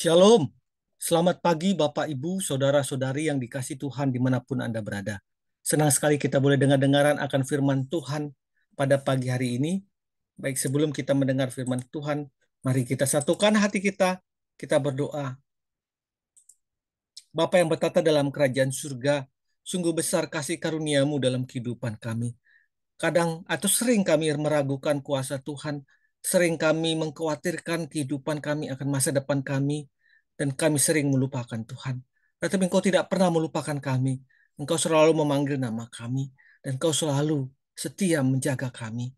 Shalom, selamat pagi Bapak Ibu, Saudara-saudari yang dikasih Tuhan dimanapun Anda berada. Senang sekali kita boleh dengar-dengaran akan firman Tuhan pada pagi hari ini. Baik, sebelum kita mendengar firman Tuhan, mari kita satukan hati kita berdoa. Bapa yang bertata dalam kerajaan surga, sungguh besar kasih karuniamu dalam kehidupan kami. Kadang atau sering kami meragukan kuasa Tuhan, sering kami mengkhawatirkan kehidupan kami akan masa depan kami, dan kami sering melupakan Tuhan. Tetapi Engkau tidak pernah melupakan kami. Engkau selalu memanggil nama kami, dan Engkau selalu setia menjaga kami.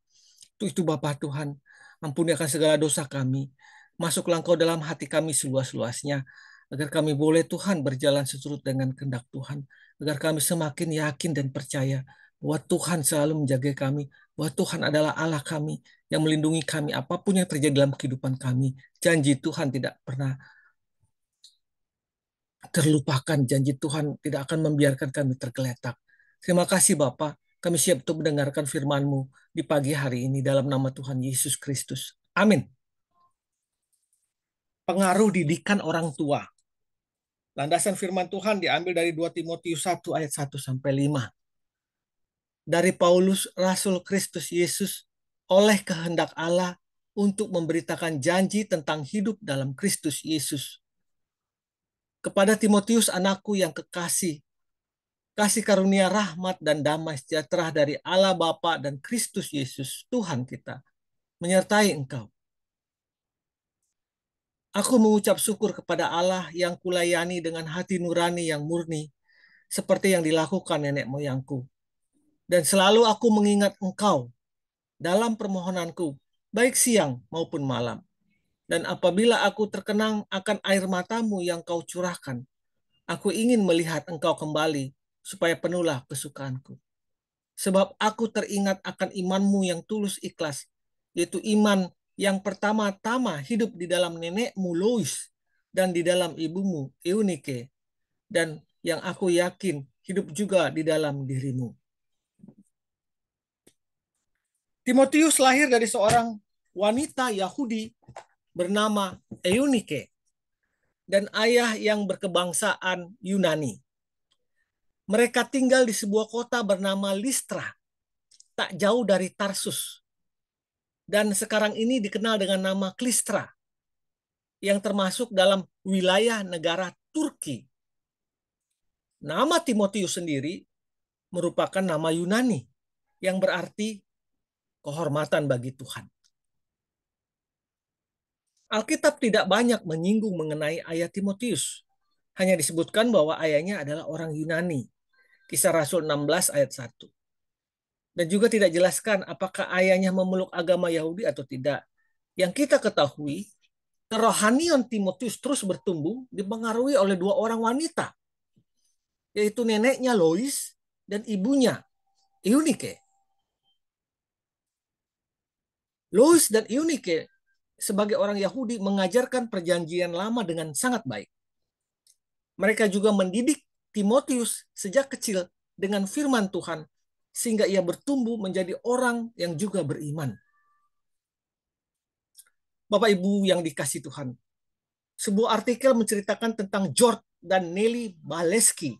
Untuk itu Bapa Tuhan, ampuni akan segala dosa kami. Masuklah Engkau dalam hati kami seluas-luasnya, agar kami boleh Tuhan berjalan seturut dengan kehendak Tuhan, agar kami semakin yakin dan percaya bahwa Tuhan selalu menjaga kami, bahwa Tuhan adalah Allah kami yang melindungi kami apapun yang terjadi dalam kehidupan kami. Janji Tuhan tidak pernah terlupakan, janji Tuhan tidak akan membiarkan kami tergeletak. Terima kasih Bapak, kami siap untuk mendengarkan firman-Mu di pagi hari ini dalam nama Tuhan Yesus Kristus. Amin. Pengaruh didikan orang tua. Landasan firman Tuhan diambil dari 2 Timotius 1 ayat 1 sampai 5. Dari Paulus, Rasul Kristus Yesus, oleh kehendak Allah untuk memberitakan janji tentang hidup dalam Kristus Yesus. Kepada Timotius anakku yang kekasih, kasih karunia rahmat dan damai sejahtera dari Allah Bapa dan Kristus Yesus, Tuhan kita, menyertai engkau. Aku mengucap syukur kepada Allah yang kulayani dengan hati nurani yang murni, seperti yang dilakukan nenek moyangku. Dan selalu aku mengingat engkau dalam permohonanku, baik siang maupun malam. Dan apabila aku terkenang akan air matamu yang kau curahkan, aku ingin melihat engkau kembali, supaya penuhlah kesukaanku. Sebab aku teringat akan imanmu yang tulus ikhlas, yaitu iman yang pertama-tama hidup di dalam nenekmu Lois dan di dalam ibumu Eunike, dan yang aku yakin hidup juga di dalam dirimu. Timotius lahir dari seorang wanita Yahudi bernama Eunike dan ayah yang berkebangsaan Yunani. Mereka tinggal di sebuah kota bernama Listra, tak jauh dari Tarsus. Dan sekarang ini dikenal dengan nama Klistra, yang termasuk dalam wilayah negara Turki. Nama Timotius sendiri merupakan nama Yunani, yang berarti kehormatan bagi Tuhan. Alkitab tidak banyak menyinggung mengenai ayah Timotius. Hanya disebutkan bahwa ayahnya adalah orang Yunani. Kisah Rasul 16 ayat 1. Dan juga tidak jelaskan apakah ayahnya memeluk agama Yahudi atau tidak. Yang kita ketahui, kerohanian Timotius terus bertumbuh dipengaruhi oleh dua orang wanita, yaitu neneknya Lois dan ibunya Eunike. Lois dan Eunike sebagai orang Yahudi mengajarkan perjanjian lama dengan sangat baik. Mereka juga mendidik Timotius sejak kecil dengan firman Tuhan, sehingga ia bertumbuh menjadi orang yang juga beriman. Bapak Ibu yang dikasih Tuhan, sebuah artikel menceritakan tentang George dan Nelly Baleski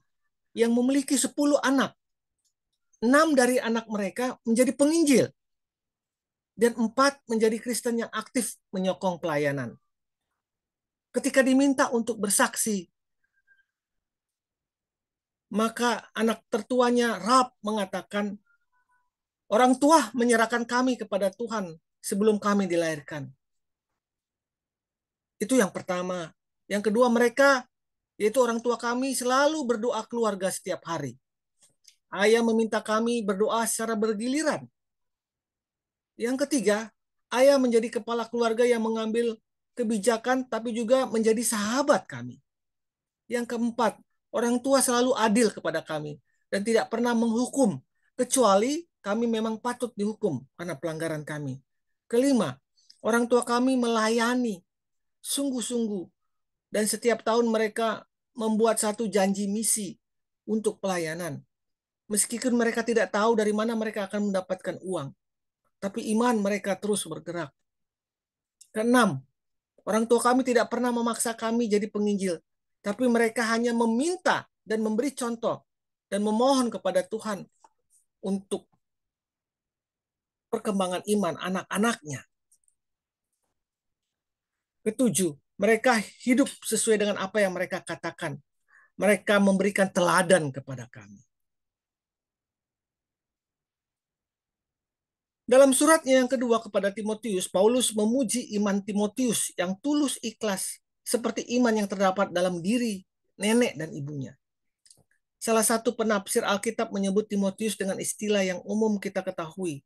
yang memiliki 10 anak. 6 dari anak mereka menjadi penginjil dan 4 menjadi Kristen yang aktif menyokong pelayanan. Ketika diminta untuk bersaksi, maka anak tertuanya Rab mengatakan, orang tua menyerahkan kami kepada Tuhan sebelum kami dilahirkan. Itu yang pertama. Yang kedua, mereka, yaitu orang tua kami, selalu berdoa keluarga setiap hari. Ayah meminta kami berdoa secara bergiliran. Yang ketiga, ayah menjadi kepala keluarga yang mengambil kebijakan tapi juga menjadi sahabat kami. Yang keempat, orang tua selalu adil kepada kami dan tidak pernah menghukum, kecuali kami memang patut dihukum karena pelanggaran kami. Kelima, orang tua kami melayani sungguh-sungguh dan setiap tahun mereka membuat satu janji misi untuk pelayanan. Meskipun mereka tidak tahu dari mana mereka akan mendapatkan uang, tapi iman mereka terus bergerak. Keenam, Orang tua kami tidak pernah memaksa kami jadi penginjil, tapi mereka hanya meminta dan memberi contoh dan memohon kepada Tuhan untuk perkembangan iman anak-anaknya. Ketujuh, mereka hidup sesuai dengan apa yang mereka katakan. Mereka memberikan teladan kepada kami. Dalam suratnya yang kedua kepada Timotius, Paulus memuji iman Timotius yang tulus ikhlas, seperti iman yang terdapat dalam diri nenek dan ibunya. Salah satu penafsir Alkitab menyebut Timotius dengan istilah yang umum kita ketahui,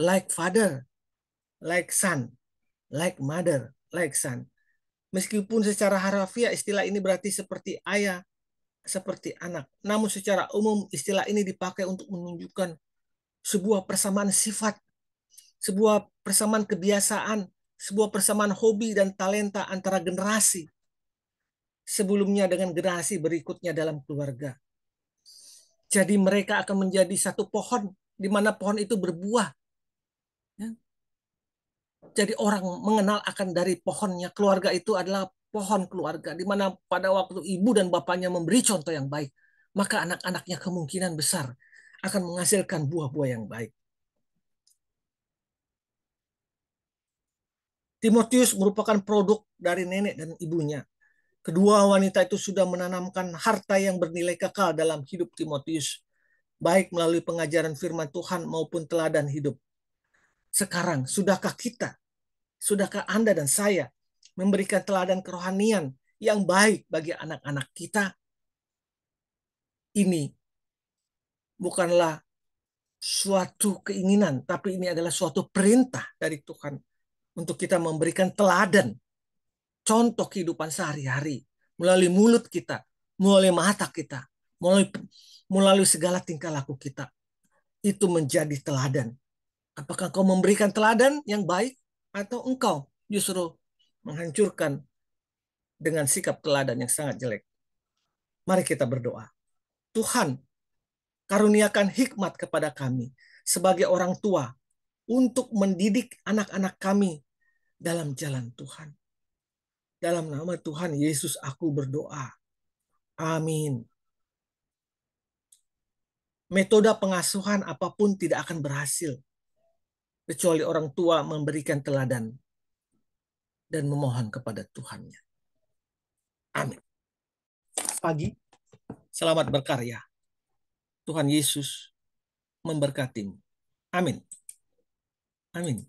like father, like son, like mother, like son. Meskipun secara harfiah istilah ini berarti seperti ayah, seperti anak. Namun secara umum istilah ini dipakai untuk menunjukkan sebuah persamaan sifat, sebuah persamaan kebiasaan, sebuah persamaan hobi dan talenta antara generasi sebelumnya dengan generasi berikutnya dalam keluarga. Jadi mereka akan menjadi satu pohon di mana pohon itu berbuah. Jadi orang mengenal akan dari pohonnya. Keluarga itu adalah pohon keluarga, di mana pada waktu ibu dan bapaknya memberi contoh yang baik, maka anak-anaknya kemungkinan besar akan menghasilkan buah-buah yang baik. Timotius merupakan produk dari nenek dan ibunya. Kedua wanita itu sudah menanamkan harta yang bernilai kekal dalam hidup Timotius, baik melalui pengajaran firman Tuhan maupun teladan hidup. Sekarang, sudahkah Anda dan saya memberikan teladan kerohanian yang baik bagi anak-anak kita? Ini bukanlah suatu keinginan, tapi ini adalah suatu perintah dari Tuhan untuk kita memberikan teladan, contoh kehidupan sehari-hari melalui mulut kita, melalui mata kita, melalui segala tingkah laku kita. Itu menjadi teladan. Apakah kau memberikan teladan yang baik atau engkau justru menghancurkan dengan sikap teladan yang sangat jelek? Mari kita berdoa. Tuhan, karuniakan hikmat kepada kami sebagai orang tua untuk mendidik anak-anak kami dalam jalan Tuhan. Dalam nama Tuhan Yesus aku berdoa. Amin. Metode pengasuhan apapun tidak akan berhasil kecuali orang tua memberikan teladan dan memohon kepada Tuhannya. Amin. Pagi, selamat berkarya. Tuhan Yesus memberkatimu. Amin. Amin.